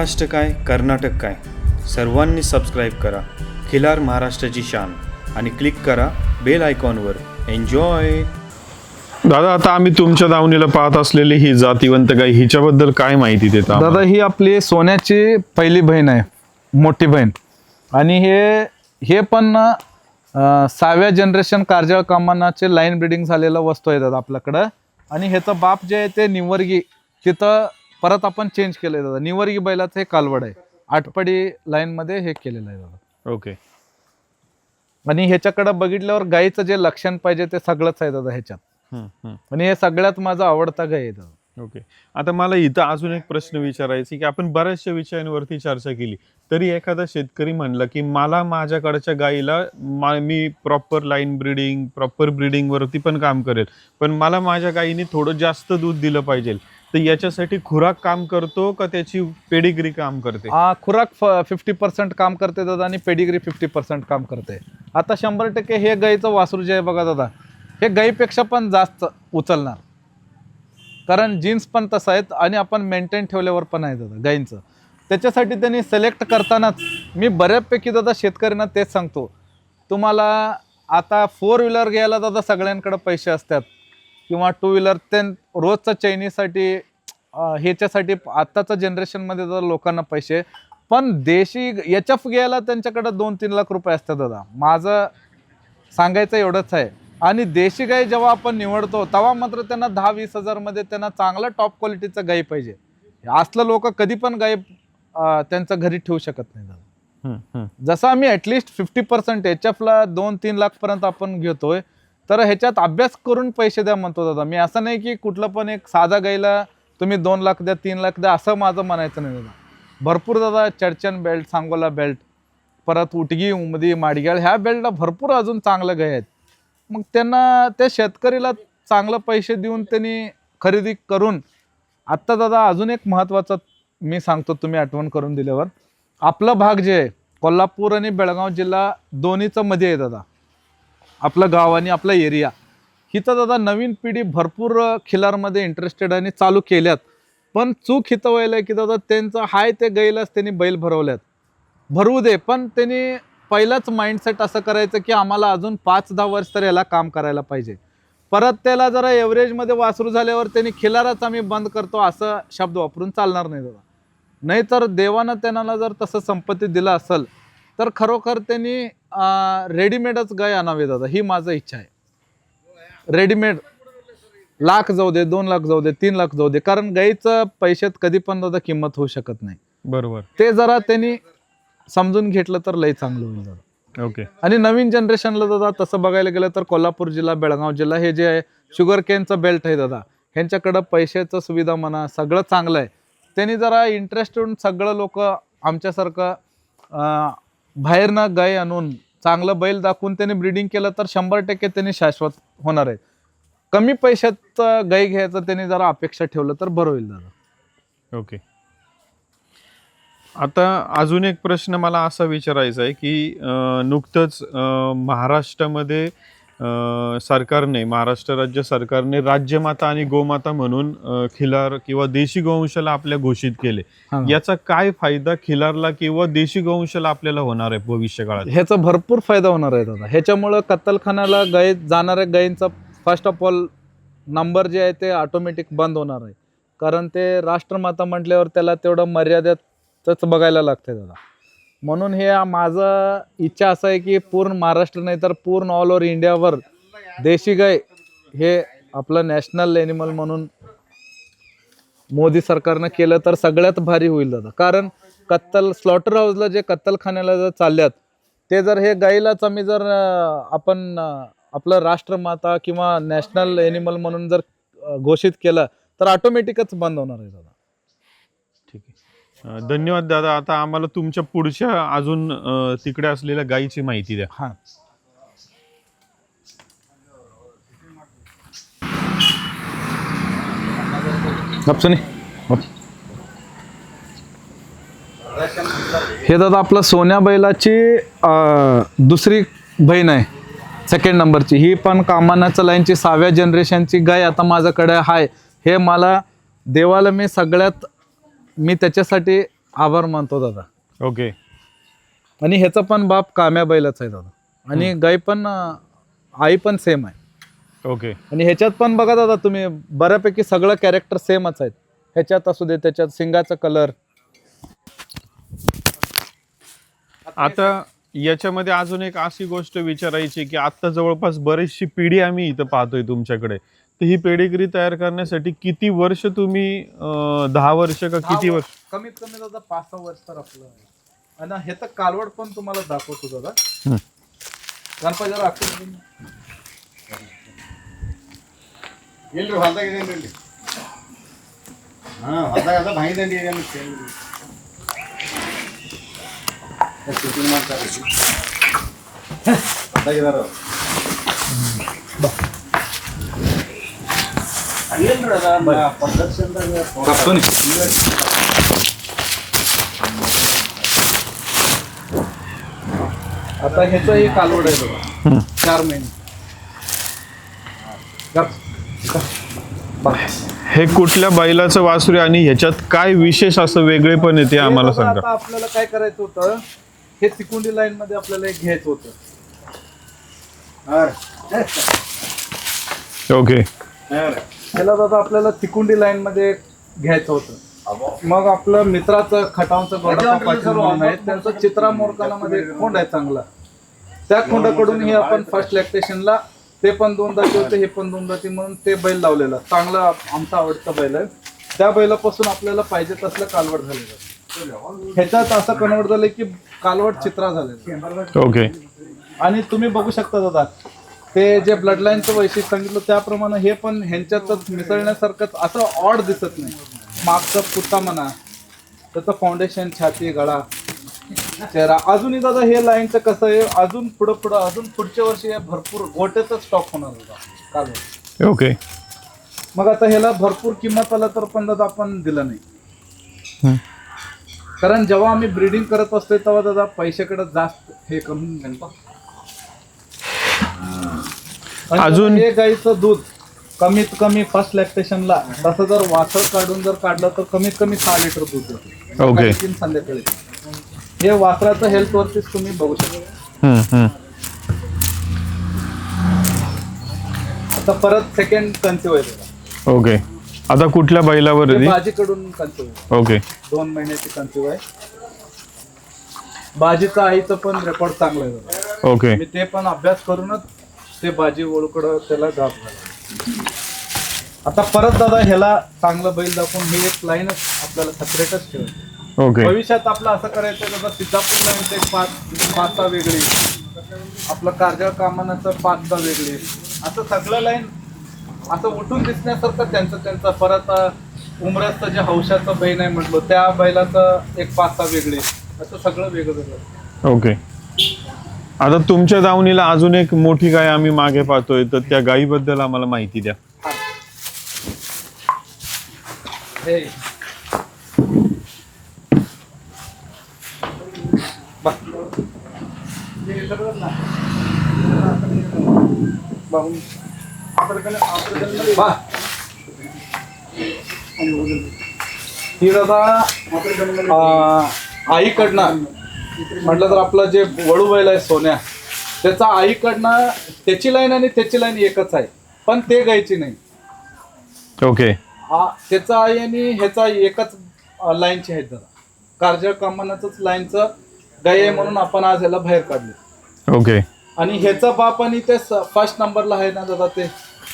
महाराष्ट्र काय कर्नाटक काय सर्वांनी सबस्क्राईब करा खिलार महाराष्ट्राची शान आणि क्लिक करा बेल आयकॉनवर. एन्जॉय. दादा, आता आम्ही तुमच्या दावणीला पाहत असलेली ही जातिवंत गाय, हिच्याबद्दल काय माहिती देता? दादा, ही आपली सोन्याची पहिली बहीण आहे, मोठी बहीण. आणि हे पण 6व्या जनरेशन कारजाळ कामानाचे लाईन ब्रीडिंग झालेलं वस्तू आहे दादा आपल्याकडं. आणि ह्याचं बाप जे आहे ते निवर्गी, तिथं परत आपण चेंज केलंय दादा. निवर्गी बैलाचं हे कालवड आहे, आटपडी लाईन मध्ये हे केलेलं आहे दादा. ओके. आणि ह्याच्याकडे बघितल्यावर गायीचं जे लक्षण पाहिजे ते सगळंच आहे दादा ह्याच्यात. आणि हे सगळ्यात माझा आवडता गाय आहे दादा. ओके. आता मला इथं अजून एक प्रश्न विचारायचा की आपण बऱ्याचशा विषयांवरती चर्चा केली, तरी एखादा शेतकरी म्हणला की मला माझ्याकडच्या गायीला मी proper line breeding, proper breeding वरती पण काम करेल, पण मला माझ्या गायीने थोडं जास्त दूध दिलं पाहिजे, तर याच्यासाठी खुराक काम करतो का त्याची पेडिग्री काम करते? खुराक 50% काम करते दादा आणि पेडिग्री 50% काम करते. आता 100% हे गाईचं वासरू जे आहे बघा दादा, हे गाईपेक्षा पण जास्त उचलणार, कारण जीन्स पण तसं आहेत आणि आपण मेंटेन ठेवल्यावर पण आहे दादा गाईंचं. त्याच्यासाठी त्यांनी सिलेक्ट करतानाच मी बऱ्यापैकी दादा शेतकऱ्यांना तेच सांगतो, तुम्हाला आता 4 व्हीलर घ्यायला दादा सगळ्यांकडे पैसे असतात किंवा 2 व्हीलर, ते रोजचं चैनीसाठी ह्याच्यासाठी आत्ताच्या जनरेशनमध्ये दादा लोकांना पैसे, पण देशी HF घ्यायला त्यांच्याकडे 2-3 लाख रुपये असतात दादा. माझं सांगायचं एवढंच आहे. आणि देशी गाई जेव्हा आपण निवडतो तेव्हा मात्र त्यांना 10-20 हजारमध्ये त्यांना चांगला टॉप क्वालिटीचं गाई पाहिजे. असलं लोक कधी पण गाई त्यांच्या घरी ठेवू शकत नाही दादा. जसं आम्ही ॲटलिस्ट 50% HFला 2-3 लाख पर्यंत आपण घेतोय, तर ह्याच्यात अभ्यास करून पैसे द्या म्हणतो दादा मी. असं नाही की कुठलं पण एक साधा गाईला तुम्ही 2 लाख द्या, 3 लाख द्या, असं माझं म्हणायचं नाही दादा. भरपूर दादा चर्चन बेल्ट, सांगोला बेल्ट, परत उटगी, उमदी, माडग्याळ, ह्या बेल्टला भरपूर अजून चांगल्या गाय आहेत. मग त्यांना त्या शेतकरीला चांगलं पैसे देऊन त्यांनी खरेदी करून. आत्ता दादा अजून एक महत्त्वाचं मी सांगतो, तुम्ही आठवण करून दिल्यावर, आपला भाग जे आहे कोल्हापूर आणि बेळगाव जिल्हा दोन्हीचं मध्ये आहे दादा, आपलं गाव आणि आपला एरिया. हिथं दादा नवीन पिढी भरपूर खिलारमध्ये इंटरेस्टेड आणि चालू केल्यात, पण चूक हिथं व्हायला की दादा त्यांचं हाय ते गाईलाच त्यांनी बैल भरवल्यात. भरवू दे, पण त्यांनी पहिलाच माइंडसेट असं करायचं की आम्हाला अजून 5-10 वर्ष तर याला काम करायला पाहिजे. परत त्याला जरा एव्हरेजमध्ये वासरू झाल्यावर त्यांनी खिलारच आम्ही बंद करतो असं शब्द वापरून चालणार नाही दादा. नाहीतर देवानं त्यांना जर तसं संपत्ती दिला असेल तर खरोखर त्यांनी रेडीमेडच गाय आणावी दादा, ही माझं इच्छा आहे. रेडीमेड लाख जाऊ दे, 2 लाख जाऊ दे, 3 लाख जाऊ दे, कारण गाईचं पैशात कधी पण दादा किंमत होऊ शकत नाही. बरोबर. ते जरा त्यांनी समजून घेतलं तर लय चांगलं होईल दादा. ओके. आणि नवीन जनरेशनला दादा तसं बघायला गेलं तर कोल्हापूर जिल्हा, बेळगाव जिल्हा हे जे आहे शुगर केनचं बेल्ट आहे दादा, ह्यांच्याकडं पैशाचं सुविधा म्हणा सगळं चांगलं आहे. त्यांनी जरा इंटरेस्ट येऊन सगळं लोक आमच्यासारखं बाहेरनं गाय आणून चांगलं बैल दाखवून त्यांनी ब्रीडिंग केलं तर 100% त्यांनी शाश्वत होणार आहे. कमी पैशात गाय घ्यायचं त्यांनी जरा अपेक्षा ठेवलं तर बरं होईल दादा. ओके. आता अजून एक प्रश्न मला असा विचारायचा आहे की नुकतंच महाराष्ट्रामध्ये सरकारने, महाराष्ट्र राज्य सरकारने राज्यमाता आणि गोमाता म्हणून खिलार किंवा देशी गोवंशाला आपल्या घोषित केले. याचा काय फायदा खिलारला किंवा देशी गोवंशाला आपल्याला होणार आहे भविष्य काळात? ह्याचा भरपूर फायदा होणार आहे दादा. ह्याच्यामुळं कत्तलखान्याला गाय जाणाऱ्या गायींचा फर्स्ट ऑफ ऑल नंबर जे आहे ते ऑटोमॅटिक बंद होणार आहे, कारण ते राष्ट्रमाता म्हटल्यावर त्याला तेवढं मर्यादेतच बघायला लागतंय दादा. म्हणून हे माझं इच्छा असं आहे की पूर्ण महाराष्ट्र नाही तर पूर्ण ऑल ओव्हर इंडियावर देशी गाय हे आपलं नॅशनल ॲनिमल म्हणून मोदी सरकारनं केलं तर सगळ्यात भारी होईल दादा. कारण स्लॉटर हाऊसला जे कत्तलखान्याला जर चालल्यात ते जर हे गाईलाच आम्ही जर आपण आपलं राष्ट्रमाता किंवा नॅशनल ॲनिमल म्हणून जर घोषित केलं तर ऑटोमॅटिकच बंद होणार आहे दादा. ठीक आहे. धन्यवाद दादा. आता आम्हाला तुमच्या पुढच्या अजून तिकडे असलेल्या गायीची माहिती द्या. हां. हे दादा आपलं सोन्या बैलाची दुसरी बहीण आहे, 2nd नंबरची. ही पण कामानाच्या लाईनची 6व्या जनरेशनची गाय आता माझ्याकडे आहे. हे मला देवाला मी त्याच्यासाठी आभार मानतो दादा. ओके. आणि ह्याचा पण बाप काम्या बैलाच आहे दादा. आणि गाय पण आई पण सेम आहे. ओके. आणि ह्याच्यात पण बघा दादा तुम्ही बऱ्यापैकी सगळं कॅरेक्टर सेमच आहेत. ह्याच्यात असू दे, त्याच्यात शिंगाचा कलर. आता याच्यामध्ये अजून एक अशी गोष्ट विचारायची की आता जवळपास बरीचशी पिढी आम्ही इथं पाहतोय तुमच्याकडे, तर ही पेडिग्री तयार करण्यासाठी किती वर्ष तुम्ही 10 वर्ष का किती वर्ष? कमीत कमी दादा 5-6 वर्ष तर आपलं आहे. आणि ह्याचं कालवड पण तुम्हाला दाखवतो दादा. गणपती जरा आखून आता ह्याचं एक कालवड आहे बघा. 4 महिने. हे कुठल्या बैलाचं वासरू आहे आणि ह्याच्यात काय विशेष असं वेगळेपण आहे ते आम्हाला हे बघा, सांगा. आता आपल्याला काय करायचं होतं, हे तिकुंडी लाईन मध्ये आपल्याला एक घ्यायचं होतं. ओके. ह्याला दादा आपल्याला तिकुंडी लाईन मध्ये घ्यायचं होतं. मग आपलं मित्राचं खटावचं गोडा पाटील म्हणून आहे, त्यांचं चित्रा मोरकालामध्ये एक खोंड आहे चांगला. त्या खोंडाकडून हे आपण फर्स्ट लॅक्टेशनला ते पण 2 दाती होते, हे पण 2 दाती म्हणून ते बैल लावलेला चांगला आमचा आवडता बैल आहे. त्या बैलापासून आपल्याला पाहिजे तसलं कालवड झालेलं. ह्याच्यात असं कन्वर्ट झालंय की कालवड चित्रा झालेलं. ओके. आणि तुम्ही बघू शकता दादा, ते जे ब्लड लाईनचं वैशिष्ट्य सांगितलं त्याप्रमाणे हे पण ह्यांच्यातच मिसळण्यासारखंच असं ऑड दिसत नाही. मागचा पुत्ता म्हणा, त्याचं फाउंडेशन, छाती, गळा, चेहरा. अजूनही दादा हे लाईनचं कसं आहे, अजून पुढं अजून पुढच्या वर्षी हे भरपूर गोट्याचा स्टॉक होणार होता कालवड. ओके. मग आता ह्याला भरपूर किंमत आला तर पण दादा आपण दिलं नाही. कारण जेव्हा आम्ही ब्रीडिंग करत असतोय तेव्हा दादा पैशाकडे जास्त हे करून अजून हे गाईचं दूध कमीत कमी फर्स्ट लॅक्टेशनला तसं जर वासळ काढून जर काढलं तर कमीत कमी 6 लिटर दूध देतं. ओके. 3 संध्याकाळी. हे वासराचं हेल्थ वरतीच तुम्ही बघू शकता. आता परत सेकंड कन्सिव्ह आहे. ओके. आता कुठल्या बैलावर आहे ती? बाजीकडून कन्सिव्ह आहे. ओके. 2 महिन्याची कन्सिव्ह आहे. बाजीचं आईचं पण रेकॉर्ड चांगलं आहे. ओके. मी ते पण अभ्यास करूनच ते बाजी ओळखडं त्याला गाप झाला. आता परत दादा ह्याला चांगलं बैल दाखवून ही एक लाईनच आपल्याला सेपरेटच ठेवायची. ओके. भविष्यात आपलं असं करायचं दादा, सिद्धापूर लाईनचं एक 5-6 वेगळी, आपलं कारजळ कामानाचं 5-6 वेगळी, असं सगळं लाईन असं उठून दिसण्यासारखं त्यांचं परत उमऱ्याचं जे हौशाचं बैल आहे म्हटलं त्या बैलाचं एक 5-6 वेगळे, असं सगळं वेगळं. ओके. आता तुमच्या दावणीला अजून एक मोठी गाय आम्ही मागे पाहतोय, तर त्या गायीबद्दल आम्हाला माहिती द्या. ही दादा आईकडनं म्हटलं तर आपलं जे वळू बैल आहे सोन्या, त्याचा आईकडनं त्याची लाईन आणि त्याची लाईन एकच आहे, पण ते गायची नाही. ओके. त्याचा आई आणि ह्याचा एकच लाईनची आहेत दादा. कारजळ कमानाचंच लाईनचं गाय आहे म्हणून आपण आज ह्याला बाहेर काढले. ओके. आणि ह्याचा बाप आणि ते फर्स्ट नंबरला आहे ना दादा, ते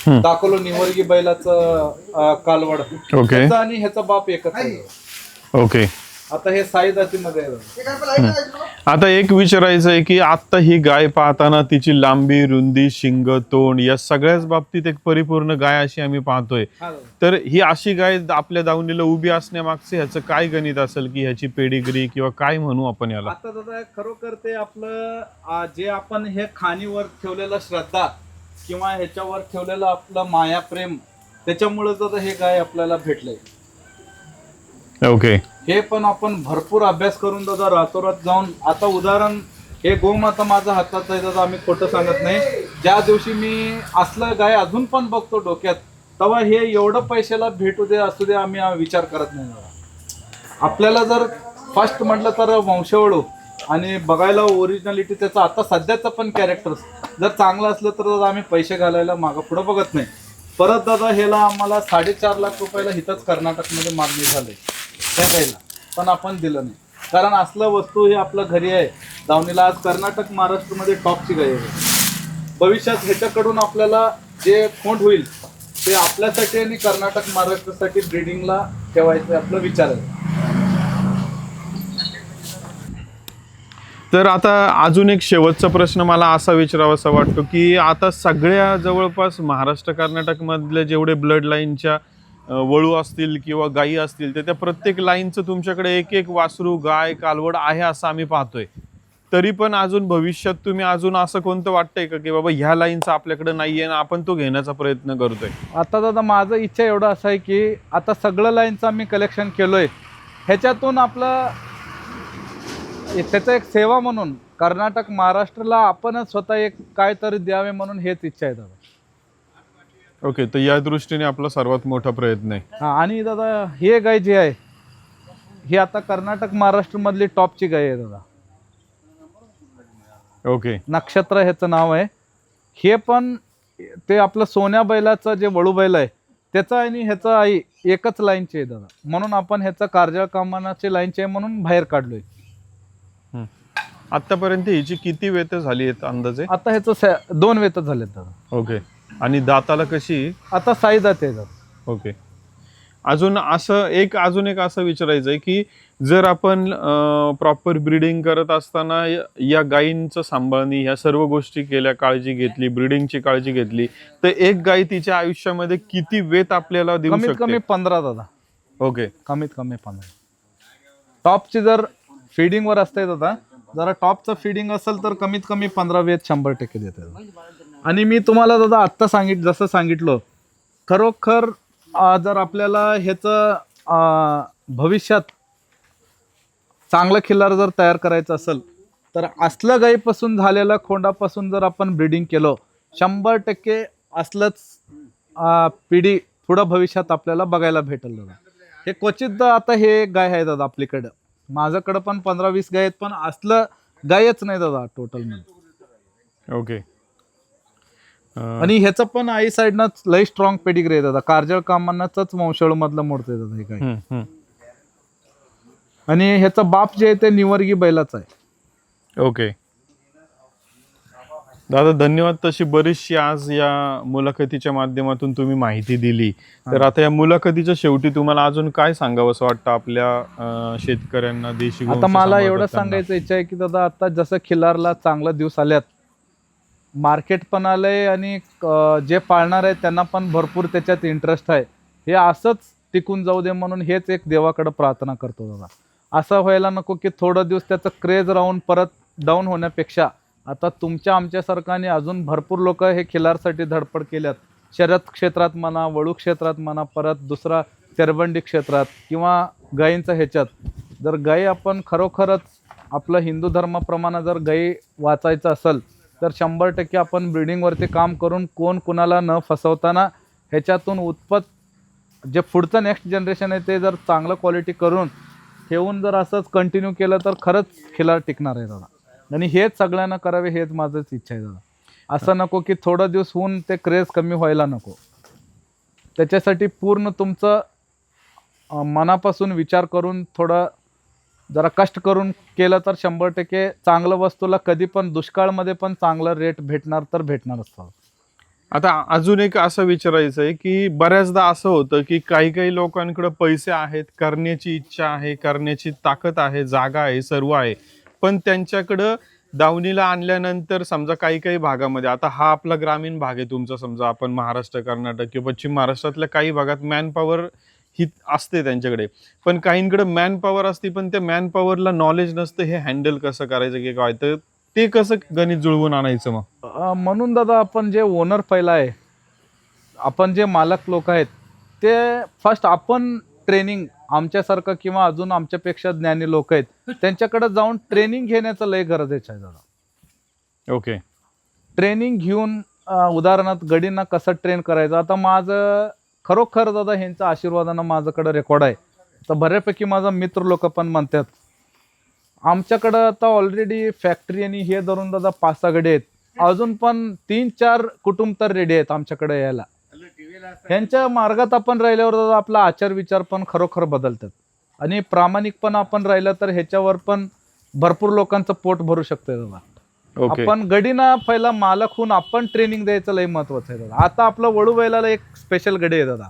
दाखवलं निवर्गी बैलाचं कालवड. ओके. ह्याचा आणि ह्याचा बाप एकच आहे. ओके. आता हे साई जातीमध्ये आहे. आता एक विचारायचं आहे की आता ही गाय पाहताना तिची लांबी, रुंदी, शिंग, तोंड या सगळ्याच बाबतीत एक परिपूर्ण गाय अशी आम्ही पाहतोय, तर ही अशी गाय आपल्या दावणीला उभी असण्यामागचे ह्याचं काय गणित असेल की ह्याची पेडिग्री किंवा काय म्हणू आपण याला? आता दादा खरोखर ते आपलं जे आपण हे खाणीवर ठेवलेलं श्रद्धा किंवा ह्याच्यावर ठेवलेलं आपलं माया प्रेम, त्याच्यामुळे दादा हे गाय आपल्याला भेटलंय. ओके. हे पण आपण भरपूर अभ्यास करून दादा रातोरात जाऊन, आता उदाहरण हे गोमाता माझ्या हातात आहे दादा, आम्ही खोटं सांगत नाही. ज्या दिवशी मी असलं गाय अजून पण बघतो डोक्यात, तेव्हा हे एवढं पैशाला भेटू दे असू दे आम्ही विचार करत नाही दादा. आपल्याला जर फर्स्ट म्हटलं तर वंशवळू आणि बघायला ओरिजिनॅलिटी त्याचं आता सध्याचं पण कॅरेक्टर जर चांगलं असलं तर दादा आम्ही पैसे घालायला मागं पुढं बघत नाही. परत दादा ह्याला आम्हाला 4.5 लाख रुपयाला इथंच कर्नाटकमध्ये मागणी झाली त्या गाईला, पण आपण दिलं नाही. कारण असलं वस्तू हे आपलं घरी आहे दावणीला. आज कर्नाटक महाराष्ट्रामध्ये टॉपची गाय आहे. भविष्यात ह्याच्याकडून आपल्याला जे खोंड होईल ते आपल्यासाठी आणि कर्नाटक महाराष्ट्रासाठी ब्रीडिंगला ठेवायचं आपला विचार आहे. तर आता अजून एक शेवटचा प्रश्न मला असा विचारावासा वाटतो की आता सगळ्या जवळपास महाराष्ट्र कर्नाटकमधले जेवढे ब्लड लाईनच्या वळू असतील किंवा गायी असतील तर त्या प्रत्येक लाईनचं तुमच्याकडे एक एक वासरू गाय कालवड आहे असं आम्ही पाहतोय. तरी पण अजून भविष्यात तुम्ही अजून असं कोणतं वाटतंय का की बाबा ह्या लाईनचा आपल्याकडे नाहीये ना आपण तो घेण्याचा प्रयत्न करतोय? आता दादा माझं इच्छा एवढं असं आहे की आता सगळं लाईनचं आम्ही कलेक्शन केलोय, ह्याच्यातून आपलं त्याचं एक सेवा म्हणून कर्नाटक महाराष्ट्राला आपणच स्वतः एक काय तरी द्यावे म्हणून हेच इच्छा आहे दादा. ओके, तर या दृष्टीने आपला सर्वात मोठा प्रयत्न आहे. हा, आणि दादा हे गाय जे आहे ही आता कर्नाटक महाराष्ट्रामधली टॉपची गाय आहे दादा. ओके, नक्षत्र ह्याचं नाव आहे. हे पण ते आपलं सोन्या बैलाचं जे वळू बैल आहे त्याचं आणि ह्याचं आई एकच लाईनचे आहे दादा, म्हणून आपण ह्याचं कारजळ कामानाचे लाईनचे आहे म्हणून बाहेर काढलोय. आतापर्यंत हिची किती वेत झाली आहेत अंदाजे? आता ह्याचं 2 वेत झालेत दादा. ओके, आणि दाताला कशी? आता 6 दात आहे दादा. ओके, अजून एक असं विचारायचं आहे की जर आपण प्रॉपर ब्रीडिंग करत असताना या गायींचं सांभाळणी ह्या सर्व गोष्टी केल्या, काळजी घेतली, ब्रीडिंगची काळजी घेतली, तर एक गाय तिच्या आयुष्यामध्ये किती वेत आपल्याला देऊ शकते? कमीत कमी 15 दादा. ओके, कमीत कमी 15. टॉपची जर फिडिंगवर असते दादा, जरा टॉपचं फिडिंग असेल तर कमीत कमी 15 वेत 100% देते. आणि मी तुम्हाला दादा आत्ता जसं सांगितलं, खरोखर जर आपल्याला ह्याचं भविष्यात चांगलं खिल्लार जर तयार करायचं असेल तर असलं गाईपासून झालेल्या खोंडापासून जर आपण ब्रीडिंग केलं 100% असलंच पिढी पुढं भविष्यात आपल्याला बघायला भेटेल दादा. हे क्वचित आता हे गाय आहे दादा आपल्याकडं. माझ्याकडं पण 15-20 गाय आहेत, पण असलं गायच नाही दादा टोटल मध्ये. ओके, आणि ह्याचं पण आई साईडनं लई स्ट्रॉंग पेडिग्री आहे दादा. कारजळ कामांनाच वंशळ मधलं मोडतंय दादा हे गाय. आणि ह्याचा बाप जे आहे ते निवर्गी बैलाचा आहे. ओके दादा, धन्यवाद. तशी बरीचशी आज या मुलाखतीच्या माध्यमातून तुम्ही माहिती दिली. तर आता या मुलाखतीच्या शेवटी तुम्हाला अजून काय सांगावं असं वाटतं आपल्या शेतकऱ्यांना, देशी गोवंश आता मला एवढं सांभाळतात त्यांना? सांगायचं इच्छा आहे की दादा आता जसं खिल्लारला चांगला दिवस आल्यात, मार्केट पण आलंय आणि जे पाळणार आहेत त्यांना पण भरपूर त्याच्यात इंटरेस्ट आहे. हे असंच टिकून जाऊ दे म्हणून हेच एक देवाकडे प्रार्थना करतो दादा. असं व्हायला नको की थोडं दिवस त्याचं क्रेज राहून परत डाऊन होण्यापेक्षा आता तुमच्या आमच्यासारखाने अजून भरपूर लोक हे खिलारसाठी धडपड केल्यात. शर्यत क्षेत्रात म्हणा, वळू क्षेत्रात म्हणा, परत दुसरा चरबंडी क्षेत्रात किंवा गायींचा ह्याच्यात. जर गायी आपण खरोखरच आपलं हिंदू धर्माप्रमाणे जर गायी वाचायचं असेल तर 100% आपण ब्रीडिंगवरती काम करून कोण कुणाला न फसवताना ह्याच्यातून जे पुढचं नेक्स्ट जनरेशन आहे ते जर चांगलं क्वालिटी करून ठेवून जर असंच कंटिन्यू केलं तर खरंच खिलार टिकणार आहे दादा. आणि हेच सगळ्यांना करावे हेच माझंच इच्छा आहे दादा. असं नको की थोडं दिवस होऊन ते क्रेज कमी व्हायला नको. त्याच्यासाठी पूर्ण तुमचं मनापासून विचार करून थोडं जरा कष्ट करून केलं तर 100% चांगलं वस्तूला कधी पण दुष्काळमध्ये पण चांगलं रेट भेटणार तर भेटणार असतं. आता अजून एक असं विचारायचं आहे की बऱ्याचदा असं होतं की काही काही लोकांकडे पैसे आहेत, करण्याची इच्छा आहे, करण्याची ताकद आहे, जागा आहे, सर्व आहे, पण त्यांच्याकडं दावणीला आणल्यानंतर समजा काही काही भागामध्ये, आता हा आपला ग्रामीण भाग आहे तुमचा, समजा आपण महाराष्ट्र, कर्नाटक किंवा पश्चिम महाराष्ट्रातल्या काही भागात मॅनपॉवर ही असते त्यांच्याकडे, पण काहींकडे मॅनपॉवर असते पण त्या मॅनपॉवरला नॉलेज नसतं हे हँडल कसं करायचं की काय, तर ते कसं गणित जुळवून आणायचं मग? म्हणून दादा आपण जे ओनर पहिला आहे, आपण जे मालक लोक आहेत ते फर्स्ट आपण ट्रेनिंग आमच्यासारखं किंवा अजून आमच्यापेक्षा ज्ञानी लोक आहेत त्यांच्याकडे जाऊन ट्रेनिंग घेण्याचं लय गरजेचं आहे दादा. ओके, ट्रेनिंग घेऊन उदाहरणार्थ गडींना कसं ट्रेन करायचं. आता माझं खरोखर दादा ह्यांच्या आशीर्वादानं माझ्याकडे रेकॉर्ड आहे. तर बऱ्यापैकी माझा मित्र लोक पण म्हणतात आमच्याकडं आता ऑलरेडी फॅक्टरी आणि हे धरून दादा 5-6 गडी आहेत. अजून पण 3-4 कुटुंब तर रेडी आहेत आमच्याकडे यायला. ह्यांच्या मार्गात आपण राहिल्यावर दादा आपला आचार विचार पण खरोखर बदलतात आणि प्रामाणिक पण आपण राहिलं तर ह्याच्यावर पण भरपूर लोकांचं पोट भरू शकतंय दादा. ओके. आपण गडीना पहिला मालक होऊन आपण ट्रेनिंग द्यायचं लय महत्वाचं आहे दादा. आता आपलं वळू बैलाला एक स्पेशल गडी आहे दादा.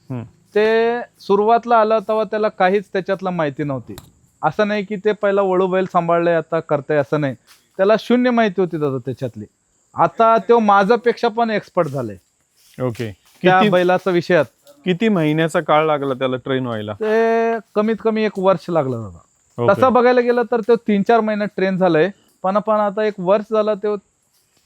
हम्म. ते सुरुवातला आलं तेव्हा त्याला काहीच त्याच्यातलं माहिती नव्हती. असं नाही की ते पहिला वळू बैल सांभाळलंय आता करतंय, असं नाही. त्याला शून्य माहिती होती दादा त्याच्यातली. आता तो माझ्यापेक्षा पण एक्सपर्ट झालाय ओके. त्या किती बैलाचा विषयात. किती महिन्याचा काळ लागला त्याला ट्रेन व्हायला? ते कमीत कमी 1 वर्ष लागलं दादा. ओके. तसं बघायला गेलं तर तो 3-4 महिन्यात ट्रेन झालाय, पण आता 1 वर्ष झाला तो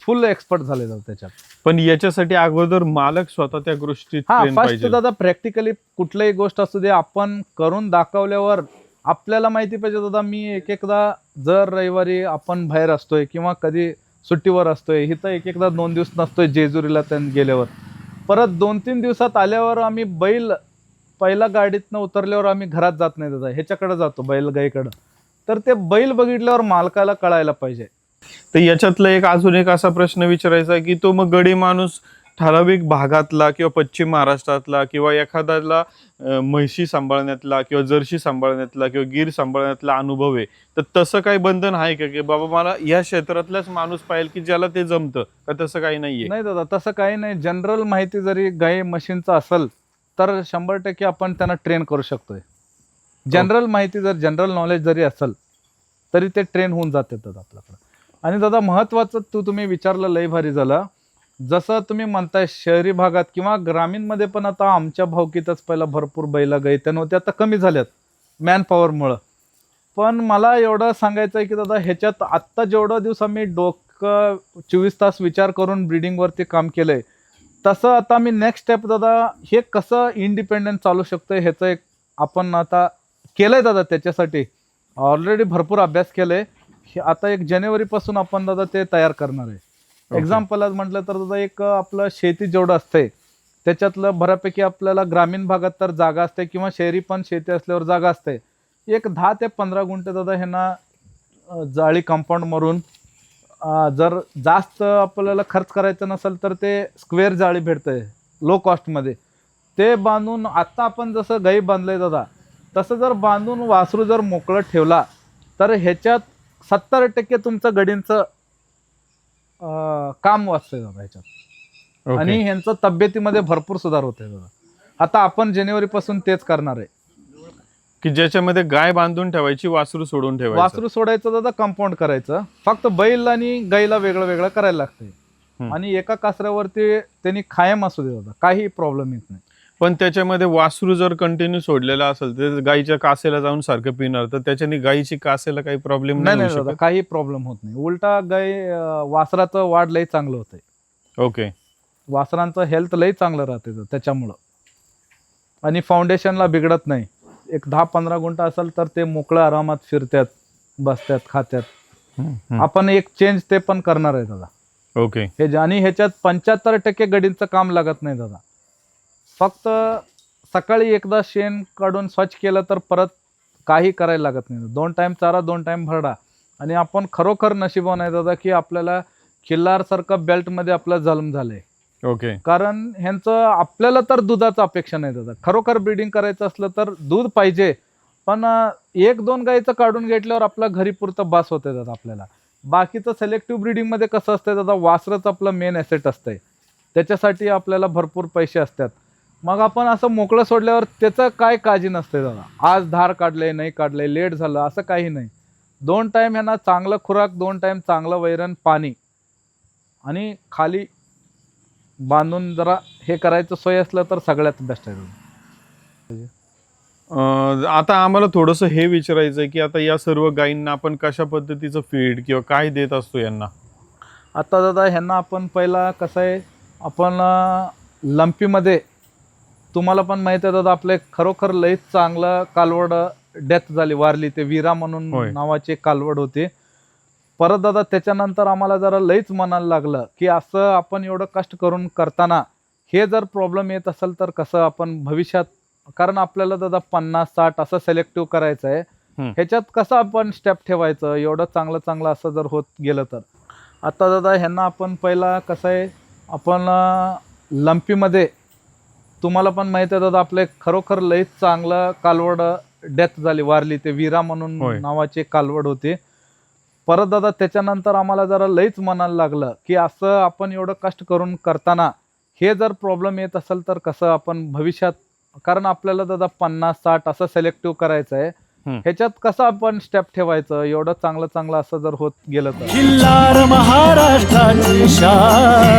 फुल एक्सपर्ट झाले दादा त्याच्यात. पण याच्यासाठी अगोदर मालक स्वतः त्या गोष्टीत हा ट्रेन फर्स्ट पाहिजे. दादा प्रॅक्टिकली कुठलीही गोष्ट असू दे आपण करून दाखवल्यावर आपल्याला माहिती पाहिजे दादा. मी एकदा जर रविवारी आपण बाहेर असतोय किंवा कधी सुट्टीवर असतोय, इथं एकदा 2 दिवस नसतोय जेजुरीला गेल्यावर, परत 2-3 दिवसात आल्यावर आम्ही बैल पहिला गाडीतनं उतरल्यावर आम्ही घरात जात नाही दादा, ह्याच्याकडे जातो बैलगाईकडं. तर ते बैल बघितल्यावर मालकाला कळायला पाहिजे. तर याच्यातला अजून एक असा प्रश्न विचारायचा आहे की तो मग गडी माणूस ठराविक भागातला किंवा पश्चिम महाराष्ट्रातला किंवा एखाद्याला म्हैशी सांभाळण्यातला किंवा जर्शी सांभाळण्यातला किंवा गीर सांभाळण्यातला अनुभव आहे, तर तसं काही बंधन आहे का की बाबा मला या क्षेत्रातलाच माणूस पाहिजे की ज्याला ते जमतं, का तसं काही नाहीये? नाही दादा तसं काही नाही. जनरल माहिती जरी गाई म्हशींचं असेल तर 100% आपण त्यांना ट्रेन करू शकतोय. जनरल माहिती जर जनरल नॉलेज जरी असेल तरी ते ट्रेन होऊन जाते दादा आपल्याकडे. आणि दादा महत्वाचं तुम्ही विचारलं लय भारी झालं. जसं तुम्ही म्हणताय शहरी भागात किंवा ग्रामीणमध्ये पण आता आमच्या भावकीतच पहिला भरपूर बैला गाई नव्हत्या, आता कमी झाल्यात मॅन पॉवरमुळं. पण मला एवढं सांगायचं आहे की दादा ह्याच्यात आत्ता जेवढा दिवस आम्ही डोकं 24 तास विचार करून ब्रीडिंगवरती काम केलंय, तसं आता मी नेक्स्ट स्टेप दादा हे कसं इंडिपेंडेंट चालू शकतंय ह्याचं एक आपण आता केलंय दादा. त्याच्यासाठी ऑलरेडी भरपूर अभ्यास केलाय. आता 1 जानेवारीपासून आपण दादा ते तयार करणार आहे. एक्झाम्पल आज म्हटलं तर दादा आपलं शेती जेवढं असतंय त्याच्यातलं बऱ्यापैकी आपल्याला ग्रामीण भागात तर जागा असते किंवा शहरी पण शेती असल्यावर जागा असते. 10 ते 15 गुंठे दादा ह्यांना जाळी कंपाऊंड मारून जर जास्त आपल्याला खर्च करायचा नसेल तर ते स्क्वेअर जाळी भेटते लो कॉस्टमध्ये, ते बांधून आता आपण जसं गाई बांधलंय दादा तसं जर बांधून वासरू जर मोकळं ठेवला तर ह्याच्यात 70% तुमचं गडींचं काम वाचतंय दादा ह्याच्यात. ओके. आणि ह्यांचं तब्येतीमध्ये भरपूर सुधार होतोय दादा. आता आपण जानेवारीपासून तेच करणार आहे की ज्याच्यामध्ये गाय बांधून ठेवायची, वासरू सोडून ठेवायचं. वासरू सोडायचं दादा कंपाऊंड करायचं. फक्त बैल आणि गाईला वेगळं वेगळं करायला लागतंय. आणि एका कासऱ्यावरती त्यांनी कायम असू दे दादा, काही प्रॉब्लेम येत नाही. पण त्याच्यामध्ये वासरू जर कंटिन्यू सोडलेला असेल तर गायीच्या कासेला जाऊन सारखं पिणार, तर त्याच्याने गायीची कासेला काही प्रॉब्लेम नाही नाही नाही होऊ दादा शकत? काही प्रॉब्लेम होत नाही. उलटा वासराचं वाढ लई चांगलं होतंय. ओके. वासरांचं हेल्थ लई चांगलं राहते त्याच्यामुळं. आणि फाउंडेशनला बिघडत नाही. 10-15 गुंठा असेल तर ते मोकळं आरामात फिरतात, बसतात, खात्यात. आपण एक चेंज ते पण करणार आहे दादा. ओके. आणि ह्याच्यात 75% गडींचं काम लागत नाही दादा. फक्त सकाळी एकदा शेण काढून स्वच्छ केलं तर परत काही करायला लागत नाही. 2 टाइम चारा 2 टाइम भरडा. आणि आपण खरोखर नशिबान आहे दादा की आपल्याला खिल्लारसारखं बेल्टमध्ये आपलं जन्म झालंय. ओके. कारण ह्यांचं आपल्याला तर दुधाचं अपेक्षा नाही दादा. खरोखर ब्रीडिंग करायचं असलं तर दूध पाहिजे, पण 1-2 गाईचं काढून घेतल्यावर आपल्या घरी पुरतं बास होतंय दादा आपल्याला. बाकीचं सिलेक्टिव्ह ब्रीडिंगमध्ये कसं असतंय दादा, वासरच आपलं मेन ॲसेट असतंय. त्याच्यासाठी आपल्याला भरपूर पैसे असतात. मग आपण असं मोकळं सोडल्यावर त्याचं काय काळजी नसते दादा. आज धार काढले नाही काढले, लेट झालं असं काही नाही. 2 टाइम ह्यांना चांगलं खुराक, 2 टाइम चांगलं वैरण, पाणी आणि खाली बांधून जरा हे करायचं सोय असलं तर सगळ्यात बेस्ट आहे. आता आम्हाला थोडंसं हे विचारायचं आहे की आता या सर्व गायींना आपण कशा पद्धतीचं फीड किंवा काय देत असतो यांना? आता दादा ह्यांना आपण पहिला कसं आहे, आपण लंपीमध्ये तुम्हाला पण माहिती आहे दादा आपले खरोखर लईच चांगलं कालवड डेथ झाली, वारली. ते वीरा म्हणून नावाचे कालवड होते. परत दादा त्याच्यानंतर आम्हाला जरा लईच मनाला लागलं की असं आपण एवढं कष्ट करून करताना हे जर प्रॉब्लेम येत असेल तर कसं आपण भविष्यात, कारण आपल्याला दादा 50-60 असं सिलेक्टिव्ह करायचं आहे. ह्याच्यात कसं आपण स्टेप ठेवायचं एवढं चांगलं असं जर होत गेलं तर. आता दादा ह्यांना आपण पहिला कसं आहे, आपण लंपीमध्ये तुम्हाला पण माहिती आहे दादा, आपले खरोखर लईच चांगलं कालवड डेथ झाली, वारली. ते वीरा म्हणून होय. नावाचे कालवड होते. परत दादा त्याच्यानंतर आम्हाला जरा लईच मनाला लागलं की असं आपण एवढं कष्ट करून करताना हे जर प्रॉब्लेम येत असेल तर कसं आपण भविष्यात, कारण आपल्याला दादा 50-60 असं सिलेक्टिव्ह करायचं आहे. ह्याच्यात कसं आपण स्टेप ठेवायचं एवढं चांगलं असं जर होत गेलं तर. खिल्लार महाराष्ट्राची शान